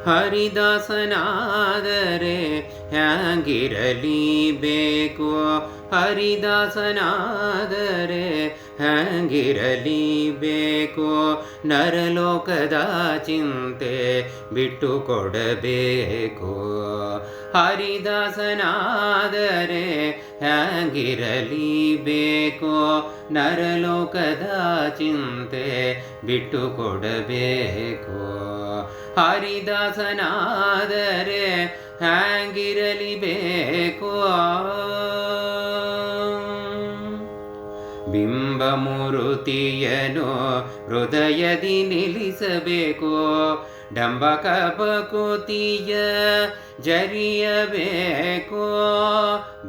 ಹರಿದಾಸನಾದರೆ ಹ್ಯಾಂಗಿರಲಿಬೇಕು, ಹರಿದಾಸನಾದರೆ ಹ್ಯಾಂಗಿರಲಿಬೇಕು. ನರಲೋಕದ ಚಿಂತೆ ಬಿಟ್ಟು ಕೊಡಬೇಕು, ಹರಿದಾಸನಾದರೆ ಹ್ಯಾಂಗಿರಲಿಬೇಕು. ನರಲೋಕದ ಚಿಂತೆ ಬಿಟ್ಟು ಕೊಡಬೇಕು, ಹರಿದಾಸನಾದರೆ ಹ್ಯಾಂಗಿರಲಿಬೇಕು. ಬಿಂಬಮೂರುತಿಯನು ಹೃದಯದಿ ನಿಲ್ಲಿಸಬೇಕು, ಡಂಬಕ ಬಕುತಿಯ ಜರಿಯಬೇಕು.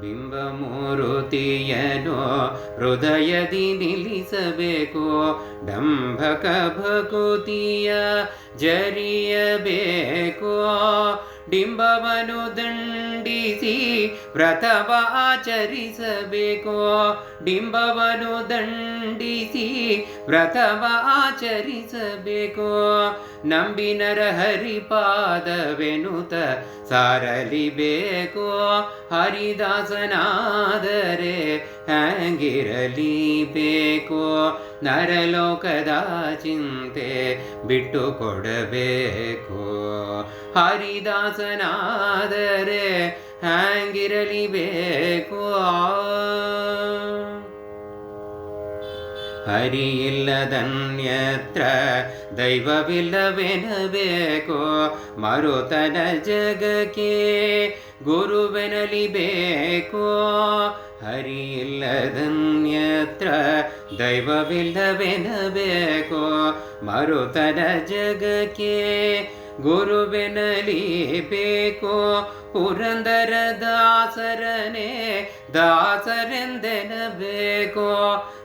ಬಿಂಬಮೂರುತಿಯನು ಹೃದಯದಿ ನಿಲ್ಲಿಸಬೇಕು, ಡಂಬಕ ಬಕುತಿಯ ಜರಿಯಬೇಕು. ಡಿಂಬವನು ದಂಡಿಸಿ ವ್ರತವ ಆಚರಿಸಬೇಕು, ಡಿಂಬವನು ದಂಡಿಸಿ ವ್ರತವ ಆಚರಿಸಬೇಕು. ನಂಬಿನರ ಹರಿಪಾದವೆನುತ ಸಾರಲಿಬೇಕು, ಹರಿದಾಸನಾದರೆ ಹ್ಯಾಂಗಿರಲಿಬೇಕು. ನರಲೋಕದ ಚಿಂತೆ ಬಿಟ್ಟು ಕೊಡಬೇಕು, ಹರಿದಾಸನಾದರೆ ಹ್ಯಾಂಗಿರಲಿಬೇಕು. ಹರಿಯಿಲ್ಲದನ್ಯತ್ರ ದೈವವಿಲ್ಲವೆನಬೇಕು, ಮರುತನ ಜಗಕ್ಕೆ ಗುರುವೆನಲಿಬೇಕು. ಹರಿಯಿಲ್ಲದನ್ಯತ್ರ ದೈವವಿಲ್ಲವೆನಬೇಕು, ಮರುತನ ಜಗಕ್ಕೆ ಗುರುವೆನಲಿಬೇಕು. ಪುರಂದರ ದಾಸರನೇ ದಾಸರೆಂದೆನಬೇಕು,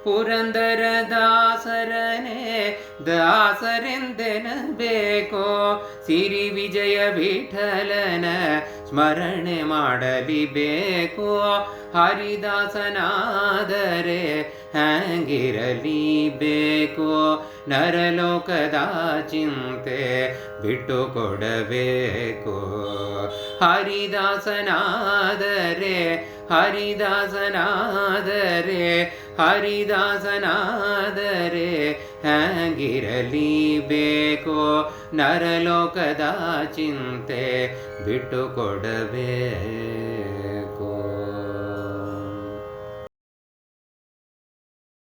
ಪುರಂದರ ದಾಸರನೇ ದಾಸರೆಂದೆನಬೇಕು. ಸಿರಿ ವಿಜಯ ವಿಠಲನ ಸ್ಮರಣೆ ಮಾಡಲಿಬೇಕು, ಹರಿದಾಸನಾದರೆ ಹ್ಯಾಂಗಿರಲಿಬೇಕು. ನರಲೋಕದ ಚಿಂತೆ ಬಿಟ್ಟು ಕೊಡಬೇಕು, ಹರಿದಾಸನಾದರೆ ಹರಿದಾಸನಾದರೆ ಹರಿದಾಸನಾದರೆ ಹ್ಯಾಂಗಿರಲಿಬೇಕು. ನರಲೋಕದ ಚಿಂತೆ ಬಿಟ್ಟು ಕೊಡಬೇಕು.